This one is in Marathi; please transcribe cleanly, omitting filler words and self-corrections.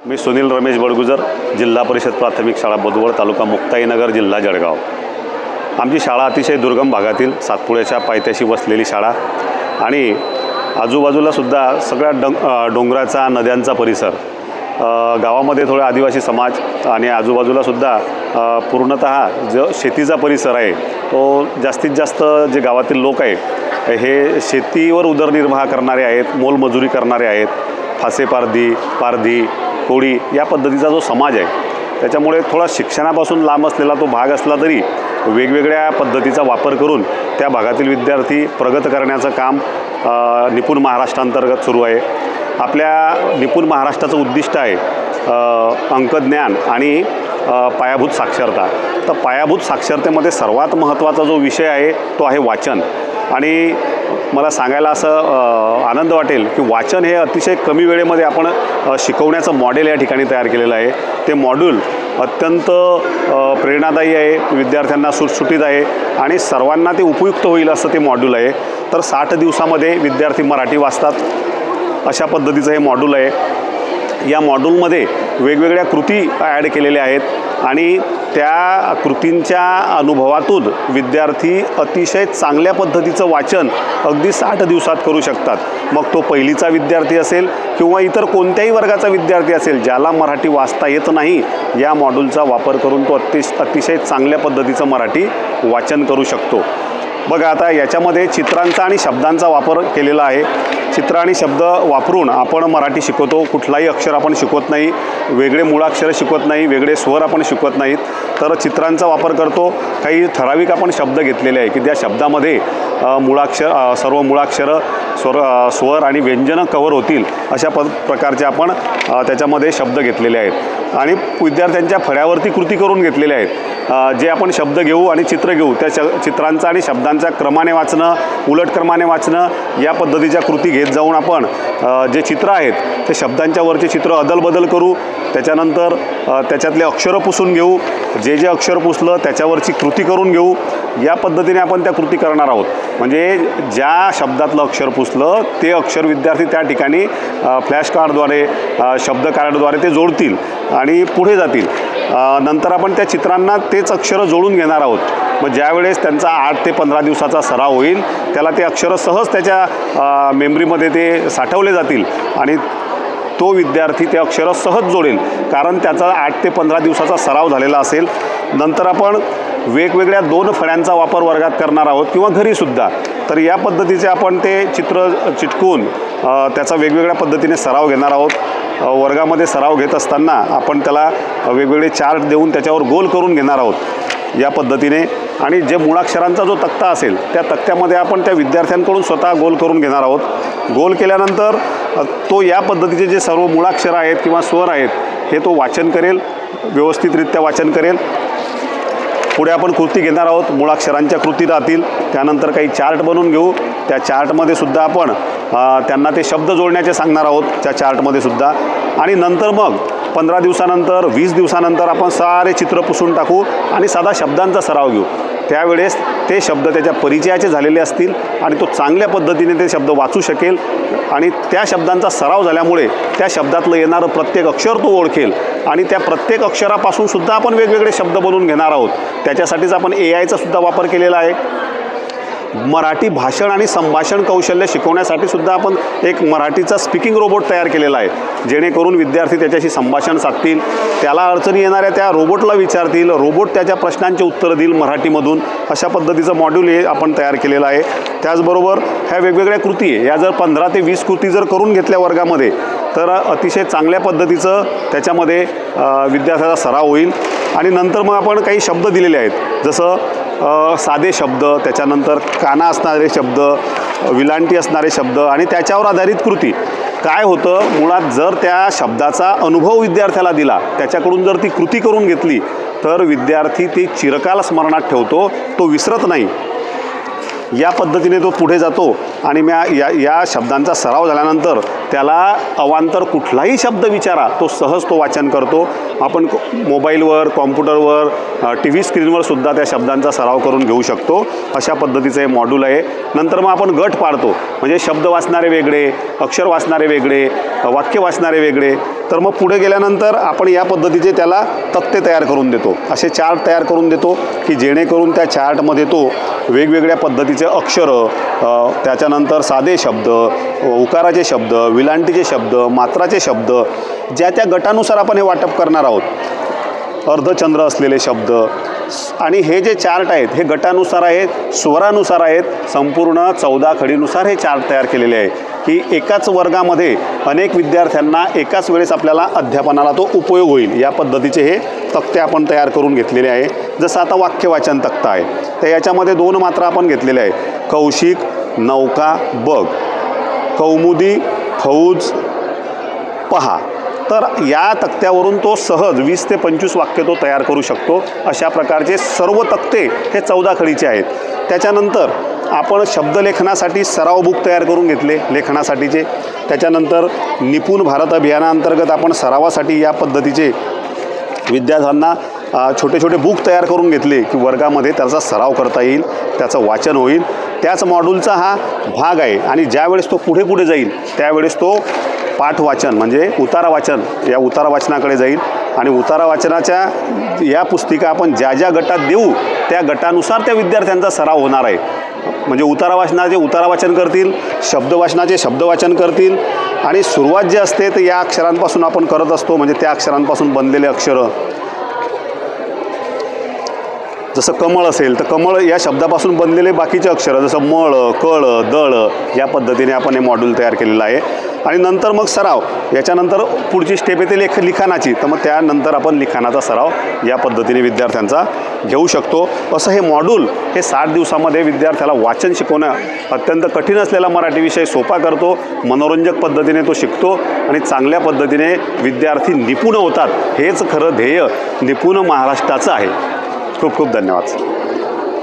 मी सुनील रमेश बडगुजर, जिल्हा परिषद प्राथमिक शाळा बुधवड, तालुका मुक्ताईनगर, जिल्हा जळगाव। आमची शाळा अतिशय दुर्गम भागातील सातपुड्याच्या पायथ्याशी बसलेली शाळा आणि आजूबाजूला सुद्धा सगळ्या डोंगराचा नद्यांचा परिसर। गावामध्ये थोडे आदिवासी समाज आणि आजूबाजूला सुद्धा पूर्णतः जो शेतीचा परिसर आहे तो जास्तीत जास्त जे गावातील लोक आहे हे शेतीवर उदरनिर्वाह करणारे आहेत, मोलमजुरी करणारे आहेत। फासे पारधी कोळी या पद्धतीचा जो समाज आहे त्याच्यामुळे थोडा शिक्षणापासून लांब असलेला तो भाग असला तरी वेगवेगळ्या पद्धतीचा वापर करून त्या भागातील विद्यार्थी प्रगत करण्याचं काम निपुण महाराष्ट्रांतर्गत सुरू आहे। आपल्या निपुण महाराष्ट्राचं उद्दिष्ट आहे अंकज्ञान आणि पायाभूत साक्षरता। तर पायाभूत साक्षरतेमध्ये सर्वात महत्त्वाचा जो विषय आहे तो आहे वाचन। आणि मला सांगायला असं आनंद वाटेल की वाचन हे अतिशय कमी वेळेमध्ये आपण शिकवण्याचं मॉडेल या ठिकाणी तयार केलेलं आहे। ते मॉड्यूल अत्यंत प्रेरणादायी आहे, विद्यार्थ्यांना सुटसुटीत आहे आणि सर्वांना ते उपयुक्त होईल असं ते मॉड्यूल आहे। तर 60 दिवसामध्ये विद्यार्थी मराठी वाचतात अशा पद्धतीचं हे मॉड्यूल आहे। या मॉड्यूलमध्ये वेगवेगळ्या कृती ॲड केलेल्या आहेत आणि त्या कृतींच्या अनुभवातून विद्यार्थी अतिशय चांगल्या पद्धतीचं वाचन अगदी 60 दिवसात करू शकतात। मग तो पहिलीचा विद्यार्थी असेल किंवा इतर कोणत्याही वर्गाचा विद्यार्थी असेल ज्याला मराठी वाचता येत नाही, या मॉड्यूलचा वापर करून तो अतिशय चांगल्या पद्धतीचं मराठी वाचन करू शकतो। बघा, आता याच्यामध्ये चित्रांचा आणि शब्दांचा वापर केलेला आहे। चित्र आणि शब्द वापरून आपण मराठी शिकवतो। कुठलाही अक्षर आपण शिकवत नाही, वेगळे मूळाक्षर शिकवत नाही, वेगळे स्वर आपण शिकवत नाहीत, तर चित्रांचा वापर करतो। काही ठराविक आपण शब्द घेतलेले आहे की त्या शब्दामध्ये सर्व मूळाक्षरं स्वर आणि व्यंजनं कव्हर होतील अशा प्रकारचे आपण त्याच्यामध्ये शब्द घेतलेले आहेत आणि विद्यार्थ्यांच्या फळ्यावरती कृती करून घेतलेल्या आहेत। जे आपण शब्द घेऊ आणि चित्र घेऊ त्या चित्रांचा आणि शब्दांचा क्रमाने वाचणं, उलट क्रमाने वाचणं या पद्धतीच्या कृती घेत जाऊन आपण जे चित्र आहेत ते शब्दांच्या वरचे चित्र अदलबदल करू। त्याच्यानंतर त्याच्यातले अक्षरं पुसून घेऊ, जे अक्षर पुसलं त्याच्यावरची कृती करून घेऊ। या पद्धतीने आपण त्या कृती करणार आहोत। म्हणजे ज्या शब्दातलं अक्षर पुसलं ते अक्षर विद्यार्थी त्या ठिकाणी फ्लॅश कार्डद्वारे शब्द कार्डद्वारे ते जोडतील आणि पुढे जातील। नंतर आपण त्या चित्रांना तेच अक्षरं जोडून घेणार आहोत। मग ज्यावेळेस त्यांचा 8 ते 15 दिवसाचा सराव होईल त्याला ते अक्षरं सहज त्याच्या मेमरीमध्ये ते साठवले जातील आणि तो विद्यार्थी ते अक्षरं सहज जोडेल, कारण त्याचा 8 ते 15 दिवसाचा सराव झालेला असेल। नंतर आपण वेगवेगळ्या 2 फळ्यांचा वापर वर्गात करणार आहोत किंवा घरीसुद्धा। तर या पद्धतीचे आपण ते चित्र चिटकून त्याचा वेगवेगळ्या पद्धतीने सराव घेणार आहोत। वर्गामध्ये सराव घेत असताना आपण त्याला वेगवेगळे चार्ट देऊन त्याच्यावर गोल करून घेणार आहोत या पद्धतीने। आणि जे मूळाक्षरांचा जो तक्ता असेल त्या तक्त्यामध्ये आपण त्या विद्यार्थ्यांकडून स्वतः गोल करून घेणार आहोत। गोल केल्यानंतर तो या पद्धतीचे जे सर्व मूळाक्षरं आहेत किंवा स्वर आहेत हे तो वाचन करेल, व्यवस्थितरित्या वाचन करेल। पुढे आपण कृती घेणार आहोत, मूळाक्षरांच्या कृती राहतील। त्यानंतर काही चार्ट बनवून घेऊ, त्या चार्टमध्ये सुद्धा आपण त्यांना ते शब्द जोडण्याचे सांगणार आहोत त्या चार्टमध्ये सुद्धा। आणि नंतर मग 15 दिवसानंतर 20 दिवसानंतर आपण सारे चित्र पुसून टाकू आणि साधा शब्दांचा सराव घेऊ। त्यावेळेस ते शब्द त्याच्या परिचयाचे झालेले असतील आणि तो चांगल्या पद्धतीने ते शब्द वाचू शकेल आणि त्या शब्दांचा सराव झाल्यामुळे त्या शब्दातलं येणारं प्रत्येक अक्षर तो ओळखेल आणि त्या प्रत्येक अक्षरापासून सुद्धा आपण वेगवेगळे शब्द बनवून घेणार आहोत। त्याच्यासाठीच आपण AIचा सुद्धा वापर केलेला आहे। मराठी भाषण आणि संभाषण कौशल्य शिकवण्यासाठी सुद्धा आपण एक मराठीचा स्पीकिंग रोबोट तयार केलेला आहे, जेणेकरून विद्यार्थी त्याच्याशी संभाषण साधतील, त्याला अडचणी येणाऱ्या त्या रोबोटला विचारतील, रोबोट त्याच्या प्रश्नांची उत्तरं देईल मराठीमधून। अशा पद्धतीचं मॉड्यूल हे आपण तयार केलेलं आहे। त्याचबरोबर ह्या वेगवेगळ्या कृती या जर 15 ते 20 कृती जर करून घेतल्या वर्गामध्ये तर अतिशय चांगल्या पद्धतीचं त्याच्यामध्ये विद्यार्थ्याचा सराव होईल। आणि नंतर मग आपण काही शब्द दिलेले आहेत, जसं साधे शब्द, त्याच्यानंतर काना असणारे शब्द, विलांटी असणारे शब्द आणि त्याच्यावर आधारित कृती। काय होतं, मुळात जर त्या शब्दाचा अनुभव विद्यार्थ्याला दिला, त्याच्याकडून जर ती कृती करून घेतली तर विद्यार्थी ते चिरकाल स्मरणात ठेवतो, तो विसरत नाही। या पद्धतीने तो पुढे जातो आणि या शब्दांचा सराव झाल्यानंतर त्याला अवांतर कुठलाही शब्द विचारा, तो सहज तो वाचन करतो. आपण मोबाईलवर, कॉम्प्युटरवर, टी व्ही स्क्रीनवर सुद्धा त्या शब्दांचा सराव करून घेऊ शकतो. अशा पद्धतीचं हे मॉड्यूल आहे. नंतर मग आपण गट पाडतो, म्हणजे शब्द वाचणारे वेगळे, अक्षर वाचणारे वेगळे, वाक्य वाचणारे वेगळे. तर मग पुढे गेल्यानंतर आपण या पद्धतीचे त्याला तक्ते तयार करून देतो, असे चार्ट तयार करून देतो की जेणेकरून त्या चार्टमध्ये तो वेगवेगळ्या पद्धतीचे अक्षरं, त्याच्यानंतर साधे शब्द, उकाराचे शब्द, विलांटीचे शब्द, मात्राचे शब्द, ज्या त्या गटानुसार आपण हे वाटप करणार आहोत. अर्धचंद्र असलेले शब्द. आणि हे जे चार्ट आहेत हे गटानुसार आहेत, स्वरानुसार आहेत. संपूर्ण 14 खडीनुसार हे चार्ट तयार केलेले आहे की एकाच वर्गामध्ये अनेक विद्यार्थ्यांना एकाच वेळेस आपल्याला अध्यापनाला तो उपयोग होईल. या पद्धतीचे हे तक्ते आपण तयार करून घेतलेले आहे. जसं आता वाक्यवाचन तक्ता आहे, तर याच्यामध्ये 2 मात्रा आपण घेतलेल्या आहे. कौशिक, नौका, बग, कौमुदी, फौज, पहा. तर या तक्त्यावरून तो सहज 20 ते 25 वाक्य तो तयार करू शकतो. अशा प्रकारचे सर्व तक्ते हे 14 खडीचे आहेत. त्याच्यानंतर आपण शब्दलेखनासाठी सराव बुक तयार करून घेतले लेखनासाठीचे. त्याच्यानंतर निपुण भारत अभियानाअंतर्गत आपण सरावासाठी या पद्धतीचे विद्यार्थ्यांना छोटे छोटे बुक तयार करून घेतले की वर्गामध्ये त्याचा सराव करता येईल, त्याचं वाचन होईल. त्याच मॉड्यूलचा हा भाग आहे. आणि ज्यावेळेस तो पुढे पुढे जाईल त्यावेळेस तो पाठ वाचन म्हणजे उतारा वाचन, या उतारा वाचनाकडे जाईल. आणि उतारा वाचनाच्या या पुस्तिका आपण ज्या ज्या गटात देऊ त्या गटानुसार त्या विद्यार्थ्यांचा सराव होणार आहे. म्हणजे उतारा वाचनाचे उतारा वाचन करतील, शब्द वाचनाचे शब्द वाचन करतील. आणि सुरुवात जी असते तर या अक्षरांपासून आपण करत असतो, म्हणजे त्या अक्षरांपासून बनलेले अक्षरं. जसं कमळ असेल तर कमळ या शब्दापासून बनलेले बाकीचे अक्षरं, जसं मळ, कळ, दळ, या पद्धतीने आपण हे मॉड्यूल तयार केलेलं आहे. आणि नंतर मग सराव, याच्यानंतर पुढची स्टेप येते लिखाणाची. तर मग त्यानंतर आपण लिखाणाचा सराव या पद्धतीने विद्यार्थ्यांचा घेऊ शकतो. असं हे मॉड्यूल हे 60 दिवसामध्ये विद्यार्थ्याला वाचन शिकवणं अत्यंत कठीण असलेला मराठी विषय सोपा करतो. मनोरंजक पद्धतीने तो शिकतो आणि चांगल्या पद्धतीने विद्यार्थी निपुण होतात. हेच खरं ध्येय निपुण महाराष्ट्राचं आहे. खूप खूप धन्यवाद.